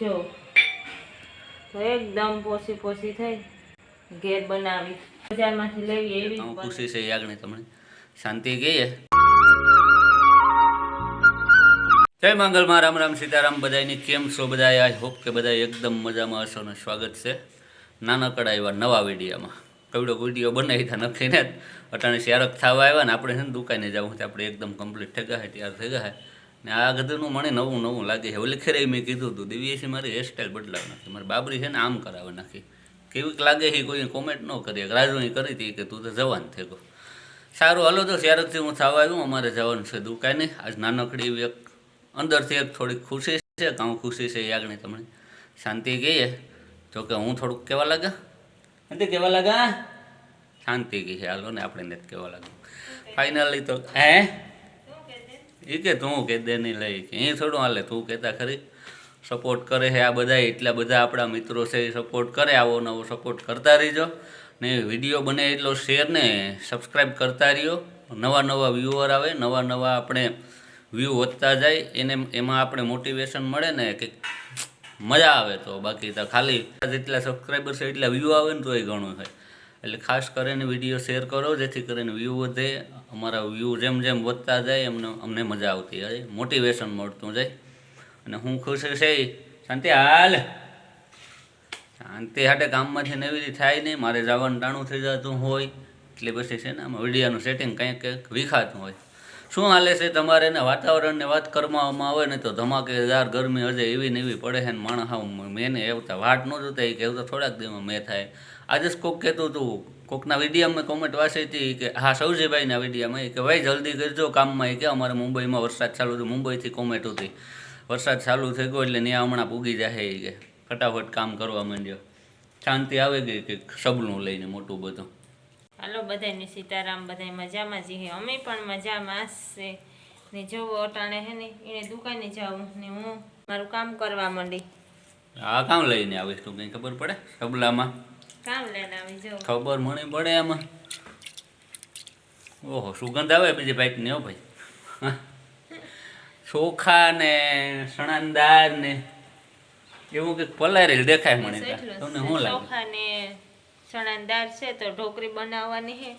જો તો એકદમ પોસી પોસી થઈ ઘેર બનાવી બજારમાંથી લેવી એવી ખુશી છે યાગણી તમને શાંતિ કહીએ. જય મંગલમાં, રામ રામ સીતારામ. બધાની કેમ છો બધા? આઈ હોપ કે બધા એકદમ મજામાં હશો ને સ્વાગત છે નાનકડા એવા નવા વિડીયોમાં. કવડો વિડીયો બનાવી હતા નક્કીને અટાણે શેરક થવા આવ્યા ને આપણે છે ને દુકાને જવું આપણે એકદમ કમ્પ્લીટ થઈ ગયા તૈયાર થઈ ગયા ને આ ગધનું મને નવું નવું લાગે છે. ઓલી ખેરે મેં કીધું હતું દિવ્યેશી મારી હેરસ્ટાઈલ બદલાવી નાખી, મારી બાબરી છે ને આમ કરાવી નાખી. કેવીક લાગે છે કોઈ કોમેન્ટ ન કરીએ. રાજુએ કરી હતી કે તું તો જવાન થઈ ગયો. સારું હાલો તો શેરકથી હું થવા આવ્યું, અમારે જવાનું છે દુકાને. આજ નાનકડી એવી એક અંદરથી એક થોડીક ખુશી છે, કાં ખુશી છે યાગણી તમને શાંતિ કહીએ. જોકે હું થોડુંક કહેવા લાગા નથી કહેવા લાગા શાંતિ કહી છે. હાલો ને આપણે નથી કહેવા લાગ્યું ફાઇનલી તો હે એ કે તું કે દે નહીં લઈ કે એ થોડું હાલે તું કહેતા ખરી. સપોર્ટ કરે છે આ બધા, એટલા બધા આપણા મિત્રો છે એ સપોર્ટ કરે. આવો નવો સપોર્ટ કરતા રહીજો ને વિડીયો બને એટલો શેર ને સબસ્ક્રાઈબ કરતા રહ્યો. નવા નવા વ્યૂઅર આવે, નવા નવા આપણે વ્યૂ વધતા જાય એને એમાં આપણે મોટિવેશન મળે ને કે મજા આવે. તો બાકી તો ખાલી જેટલા સબસ્ક્રાઈબર છે એટલા વ્યૂ આવે ને તો એ ઘણું થાય. એટલે ખાસ કરીને વિડીયો શેર કરો જેથી કરીને વ્યૂ વધે. અમારા વ્યૂ જેમ જેમ વધતા જાય અમને મજા આવતી જાય, મોટિવેશન મળતું જાય. અને હું ખુશ છે શાંતિ હાલ શાંતિ હાટે કામમાંથી નવી થાય નહીં. મારે જવાનું ટાણું થઈ જતું હોય એટલે પછી છે ને આમાં વિડીયાનું સેટિંગ કંઈક કંઈક વિખાતું હોય. શું હાલે છે તમારે ને વાતાવરણને વાત કરવામાં આવે ને તો ધમાકેદાર ગરમી હજે એવી ને એવી પડે છે ને માણસ હાવ મેને આવતા વાટ ન જોતા એ કહેવું તો થોડાક દિવસમાં મેં થાય. આજે જ કોક કહેતું હતું, કોકના વિડીયામાં કોમેન્ટ વાંચી હતી કે હા સૌજીભાઈના વિડીયામાં એ કે ભાઈ જલ્દી કરજો કામમાં. એ કે અમારે મુંબઈમાં વરસાદ ચાલુ થયો, મુંબઈથી કોમેન્ટ હતી વરસાદ ચાલુ થઈ ગયો એટલે ત્યાં હમણાં પૂગી જાય એ કે ફટાફટ કામ કરવા માંડ્યો. શાંતિ આવે ગઈ કે સબલું લઈને મોટું બધું. હાલો બધાને સીતારામ, બધા મજામાં છીએ, અમે પણ મજામાં છે ને. જોવો અટાણે હે ને એને દુકાને જાઉં ને હું મારું કામ કરવા માંડી. આ કામ લઈને આવીશ તું કંઈ ખબર પડે? સબલામાં કામ લઈને આવી જાઉં ખબર મને પડે આમાં. ઓહો સુગંધ આવે બીજી બાઈક ને હો ભાઈ. ચોખા ને સણાંદાર ને એવું કંઈક પલારેલ દેખાય મને. તમને શું લાગે? ચોખા ને સણાંદાર છે તો ઢોકરી બનાવવાની હે.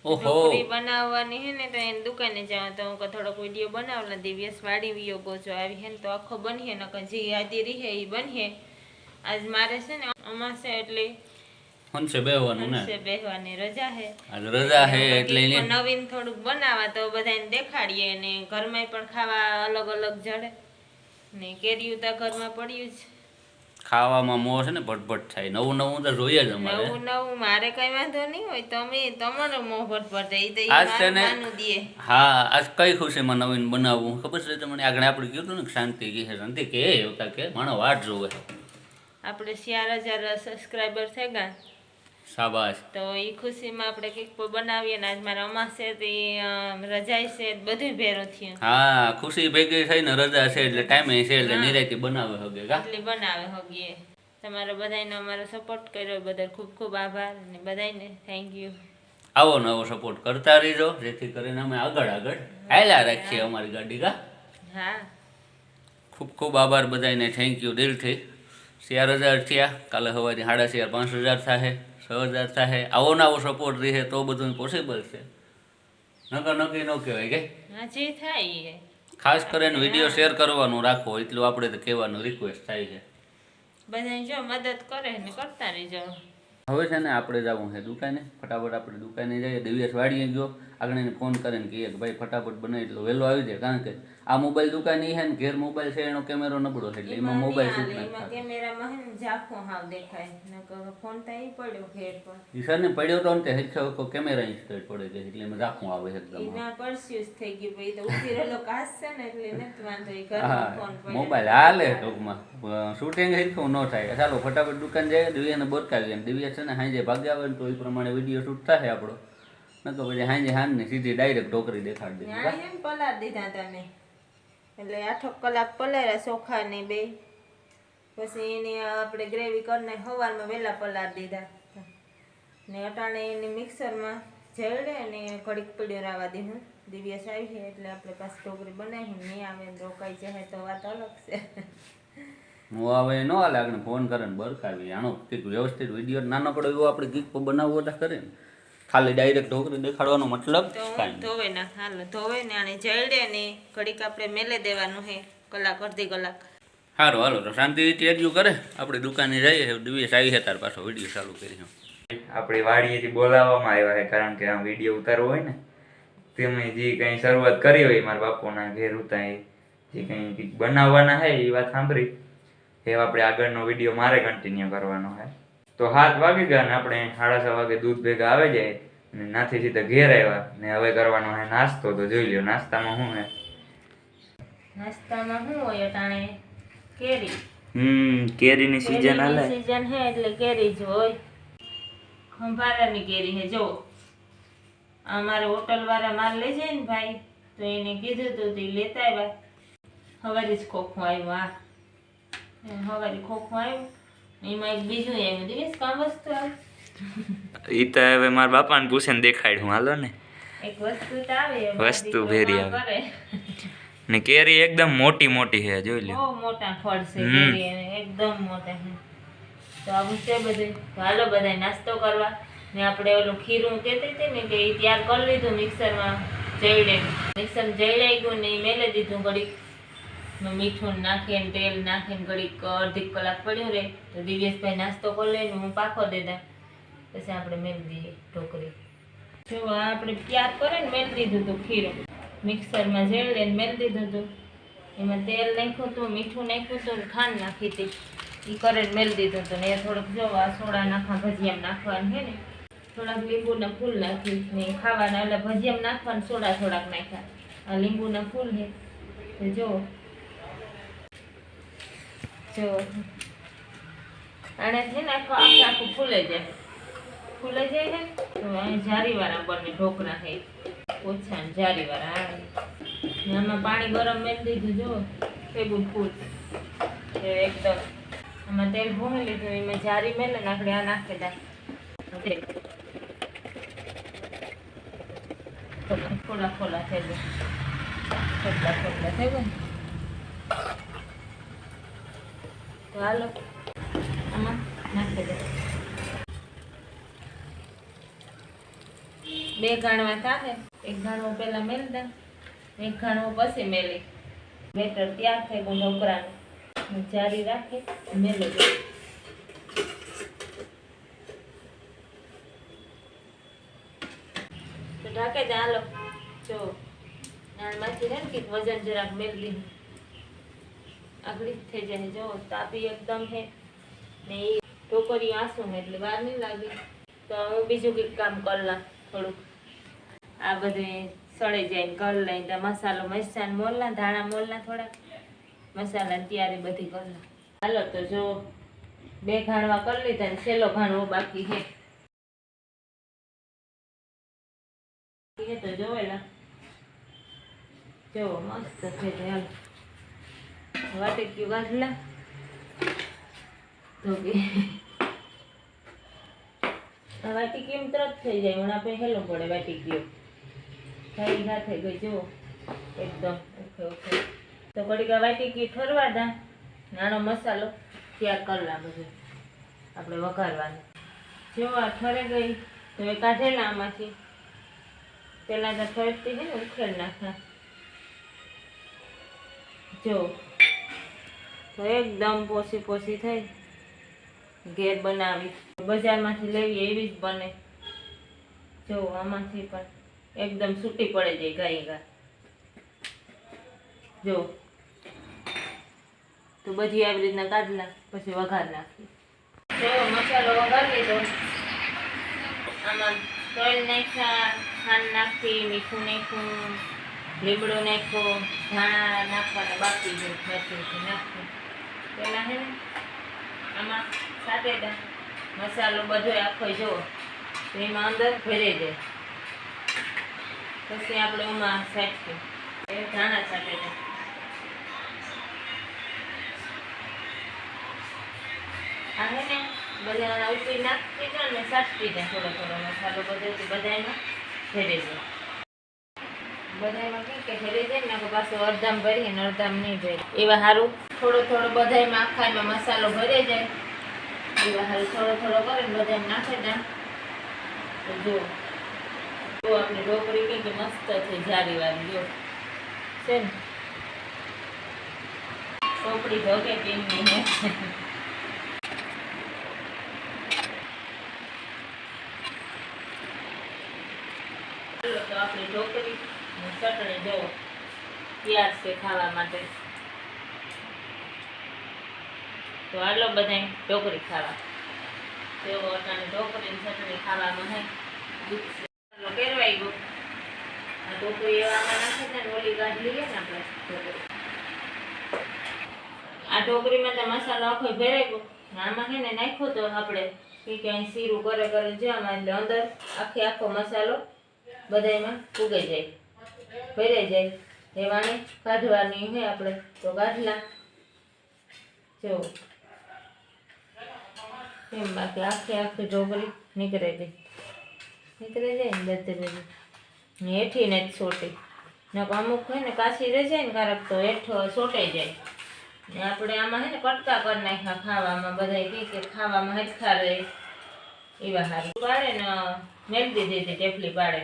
ઢોકરી બનાવવાની હે ને તો એને દુકાને જાવ તો હું થોડોક વિડીયો બનાવલા. દિવ્યેશ વાડી વિયો ગોજો આવી હે ને તો આખો બનીએ ને જે યાદી રહે એ બનીએ. આજ મારે છે ને અમાસે એટલે હંસે બેહવાનું ને બેહવાની રજા હે. આજ રજા હે એટલે નવીન થોડુંક બનાવવા તો બધાને દેખાડીએ ને ઘરમાં પણ ખાવા અલગ અલગ જડે ને. કેરીયું તો ઘરમાં પડ્યું છે, ખાવામાં મોં છે ને ભટભટ થાય. નવું નવું તો જોઈએ જ અમારે. નવું નવું મારે કઈ વાંધો નહીં હોય, તમે તમારો મોં ભટભટ થાય આજ છે ને. હા આજ કઈ ખુશીમાં નવીન બનાવવું ખબર છે તમને? આગળ આપણે કીધું ને શાંતિ કે શાંતિ કે હોતા કે માણો વાટ જોવે. આપણે 4000 સબસ્ક્રાઈબર થઈ ગયા શાબાશ. તો એ ખુશીમાં આપણે કંઈક બનાવીએ ને. આજ મારા અમાસે રજાઈ છે બધું ભેરું થયું. હા ખુશી ભેગી થઈને રજા છે એટલે ટાઈમે છે એટલે નિરાયતી બનાવે હગે કા એટલે બનાવે હગીએ. તમારો બધાયનો અમારો સપોર્ટ કર્યો બદલ ખૂબ ખૂબ આભાર અને બધાયને થેન્ક યુ. આવો નવો સપોર્ટ કરતા રહીજો જેથી કરીને અમે આગળ હાલ્યા રાખીએ અમારી ગાડી કા. હા ખૂબ ખૂબ આભાર બધાને, થેન્ક યુ દિલથી. 4000 થયા, કાલે સવારે 4500 5000 થાય, 6000 થાય. આવો નવો સપોર્ટ રહે તો બધું પોસિબલ છે. નકર નક્કી ન કહેવાય કે હા જે થાય. ખાસ કરીને વિડીયો શેર કરવાનું રાખો એટલું આપણે તો કહેવાનું રિક્વેસ્ટ થાય છે. બધાને જો મદદ કરે ને કરતા રહીજો. હવે છે ને આપણે જવું છે દુકાને. ફટાફટ આપણે દુકાને જઈએ. દિવ્યેશ વાડીએ ગયો, આગળ એને ફોન કરીને કહીએ કે ભાઈ ફટાફટ બને એટલો વહેલો આવી જાય. કારણ કે આ મોબાઈલ દુકાન છે ને ઘેર મોબાઈલ છે એનો કેમેરો નબળો છે એટલે એમાં મોબાઈલ શૂટ ના થાય. કેમેરામાં હે ને ઝાંખો હાવ દેખાય નકર ફોન તો ઈ પડ્યો ઘેર પર. ઈ સર ને પડ્યો તો ને તે હેરખો કેમેરા ઇન્સ્ટોલ પડે છે એટલે એમાં ઝાંખું આવે એકદમ. એના પરસ્યુસ થઈ ગયું ભાઈ. તો ઉભી રહેલો કાસ છે ને એટલે નથી વાંધો. ઈ ઘરમાં ફોન પડ્યો મોબાઈલ હાલે ટૂંકમાં શૂટિંગ હેરખું ન થાય. ચાલો ફટાફટ દુકાન જઈએ, દિવ્યાને બોરકાવીએ. દિવ્યા છે ને હાંજે ભાગે આવે ને તો એ પ્રમાણે વિડીયો શૂટ થાય આપણો. ન તો પછી હાંજે હાંજને સીધી ડાયરેક્ટ ઢોકરી દેખાડી દે. એમ પલાળ દીધા તમે એટલે 8 કલાક પલાળ્યા ચોખા ને બે. પછી એની આપણે ગ્રેવી કરીને સવારમાં વહેલા પલાળ દીધા ને અટાણે એને મિક્સરમાં જળે ને ઘડીક પીડ્યો રાવા દીધું. દિવ્યેશ આવી છે એટલે આપણે પાછી ઢોકરી બનાવી નહીં આવે રોકાઈ જાય તો વાત અલગ છે. હું હવે ન હાલે આપણે ફોન કરે ને બરકાવી આનો કંઈક વ્યવસ્થિત વિડીયો નાનકડો એવો આપણે ગીત બનાવવો હતા કરે ને ખાલી ડાયરેક્ટ ઢોકરી દેખાડવાનો મતલબ તો કાંઈ ધોવે ના હાલો ધોવે ને આને જઈડે ને ઘડીક આપણે મેલે દેવાનું હે કલાક અડધી કલાક. સારું હાલો તો શાંતિથી એર્યું કરે આપણે દુકાને જઈએ દિવસ આવી છે તાર પાછો વિડીયો ચાલુ કરી. આપણી વાડીએથી બોલાવવામાં આવ્યા છે કારણ કે આમ વિડીયો ઉતારવો હોય ને તમે જે કંઈ શરૂઆત કરી હોય મારા બાપુના ઘેર ઉતા જે કંઈ બનાવવાના છે એ વાત સાંભળી એ આપણે આગળનો વિડીયો મારે કન્ટિન્યુ કરવાનો છે. તો 7 વાગી ગયા ને આપણે 6:30 વાગે દૂધ ભેગા આવી જાય ને નાથી સીધા ઘેર આવ્યા ને હવે કરવાનો છે નાસ્તો. તો જોઈ લ્યો નાસ્તામાં શું છે. નાસ્તામાં શું હોય અટાણે કેરી. કેરીની સીઝન હાલે. સીઝન હે એટલે કેરી જ હોય. ખંભારાની કેરી હે જો અમારે હોટલ વાળા માલ લઈ જાય ને ભાઈ તો એને કીધું તું તે લેતા આવ્યા. હવારી જ ખોખું આવ્યું. હવારી ખોખું આવ્યું એમાં એક બીજું આવ્યું દિવસ કામ વસ્તુ આવે. ઈ તો હવે મારા બાપાને પૂછે ને દેખાડ્યું હાલો ને. એક વસ્તુ તો આવે વસ્તુ ભેરી આવે. કરે ને કેરી એકદમ મોટી મોટી છે જોઈ લ્યો. બહુ મોટા ફળ છે કેરી એને એકદમ મોટા છે. તો આવું છે બધું. તો હાલો બધા નાસ્તો કરવા ને આપણે ઓલું ખીરું કહેતી હતી ને કે એ તૈયાર કરી લીધું મિક્સરમાં જઈડે. મિક્સરમાં જઈડાઈ ગયું ને એ મેલે દીધું ઘડીક મીઠું નાખીને તેલ નાખીને ઘડીક અડધી કલાક પડ્યું રહે તો દિવ્યેશભાઈ નાસ્તો કરી લઈને હું પાકો દેતા પછી આપણે મેળી દઈએ ઢોકરી. જો આપણે તૈયાર કરીને મેળી દીધું હતું ખીરું મિક્સરમાં જઈડે ને મેળી દીધું હતું. એમાં તેલ નાખ્યું હતું મીઠું નાખ્યું હતું ને ખાંડ નાખી હતી એ કરીને મેળી દીધું હતું ને એ થોડુંક જો આ સોડા નાખવા ભજીયામાં નાખવાનું છે ને થોડાક લીંબુના ફૂલ નાખી ને ખાવાના એટલે ભજીયામાં નાખવાનું સોડા થોડાક નાખ્યા. આ લીંબુના ફૂલ છે તો જો આને છે ને આખું ફૂલાઈ જાય છે તો અહીં જારીવાળા બંને ઢોકળા છે ઓછા ને જારીવાળા. આમાં પાણી ગરમ મેળી દીધું જો ટેબલ ફૂલ એકદમ આમાં તેલ ભૂમી લીધું એમાં જારી મેલે ને આપણે આ નાખી દા થોડા ખોલા થઈ ગયા ખોલા થઈ ગયા. તો હાલો આમાં નાખી દે. 2 ગાણવા થાય. એક ગાણવો પહેલા મેલી દે એક ગાણવો પછી મેલી. બેટર તૈયાર થઈ ગયું ઢોકળાનું. જારી રાખી મેલી દે. તો ઢાકે જ હાલો જો નાનમાંથી રહે ને કે વજન જરાક મેલી લીધું આગળ થઈ જાય. જો તાપી એકદમ છે ને એ ઢોકરી આસું એટલે વાર નહીં લાગી. તો હું બીજું કંઈક કામ કરલા થોડુંક આ બધું સળી જાય ને કર લઈને ત્યાં મસાલો મરચાં મોલના ધાણા મોલના થોડાક મસાલાની તૈયારી બધી કરલા. હાલો તો જો 2 ઘાણવા કરી લીધા ને છેલ્લો ઘાણવો બાકી છે તો જોવેલા જો મસ્ત છે. હાલ વાટક્યું ગાજલા તો વાટી એમ તરત થઈ જાય. હું આપણે હેલો પડે વાટી ગયો ખાઈ સાથે ગઈ જો એકદમ ઓકે ઓકે. તો ઘડીક વાટી ગઈ ઠરવા દા નાનો મસાલો તૈયાર કરલા બધું આપણે વઘારવાનું. જો આ ઠરે ગઈ તો એ કાઢેલા આમાંથી પેલા તો ઠરતી છે ને ઉખેડ નાખા જો તો એકદમ પોસી થઈ. ઘેર બનાવી બજારમાંથી લેવી એવી જ બને. જો આમાંથી પણ એકદમ છૂટી પડે જાય ગાય ગા. જો તો બધી આવી રીતના કાઢલા પછી વઘાર નાખી. જો મસાલો વઘાર લીધો. આમાં તેલ નાખ્યા ખાંડ નાખી મીઠું નાખ્યું લીમડો નાખ્યો ધાણા નાખવાના બાકી છે નાખ્યું. પેલા હે ને આમાં સાટેટા મસાલો બધો આખો જો તો એમાં અંદર ભરી જાય. પછી આપણે એમાં સાટશું એ ધાણા સાટેટા. આ હે ને બધા ઉપરી નાખી દો ને સાટતી જાય થોડો થોડો મસાલો બધો બધા એમાં ભરી જાય. બધાયમાં કે ભરી જાય ને પાછું અડધામ ભરીએ ને અડધામ નહીં ભરી એવા સારું થોડો થોડો બધાયમાં આખામાં મસાલો ભરી જાય એવા સારું થોડો થોડો કરીને બધાને નાખે દે તો જો આપણી ઢોકળી કઈ કે મસ્ત થઈ જારી વાળી જો છે ને ઢોકળી ભગે ટીમની હે તો આપણી ઢોકળી ચટણી જો તૈયાર છે ખાવા માટે તો હાલો બધા ઢોકળી ખાવા જો અટાણે ઢોકળી ચટણી ખાવામાં હે કેરવાઈ ગયો આ ઢોકળી એવામાં નાખે ને ઓલી ગાઢ લઈએ ને આપણે ઢોકળી આ ઢોકળીમાં તો મસાલો આખો ભેરાઈ ગયો આમાં છે ને નાખ્યો તો આપણે કે અહીં સીરું કરે કરે જવામાં એટલે અંદર આખો મસાલો બધાયમાં ઉગાઈ જાય ભરાઈ જાય એ વાણી કાઢવાની હોય આપણે તો કાઢલા જો એમ બાકી આખી ઢોકળી નીકળાઈ ગઈ નીકળી જાય ને બધી ને હેઠી ને જ સોટી ને અમુક હોય ને કાચી રહી જાય ને કારક તો હેઠો સોટાઈ જાય ને આપણે આમાં હે ને કટકા કરી નાખ્યા ખાવામાં બધા કે ખાવામાં હરખા રહે એવા સારું પાડે ને મેળ દીધી હતી ટેફલી પાડે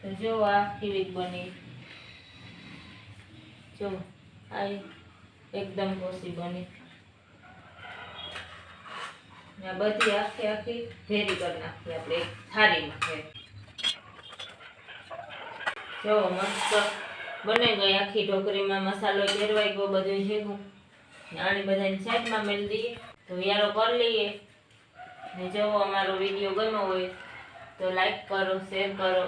તો જો આ કેવી બની જો આ એકદમ કોસી બની આ બધી આખી ભેરી કરી નાખી આપણે એક થાળીમાં જો મસ્ત બની ગઈ આખી ઢોકરીમાં મસાલો કેરવાઈ ગયો બધું ભેગું આની બધાની સાઈડમાં મેળ દઈએ તો યારો કરી લઈએ ને જો અમારો વિડીયો ગમ્યો હોય તો લાઈક કરો શેર કરો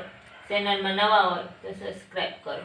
ચેનલમાં નવા હોય તો સબસ્ક્રાઈબ કરો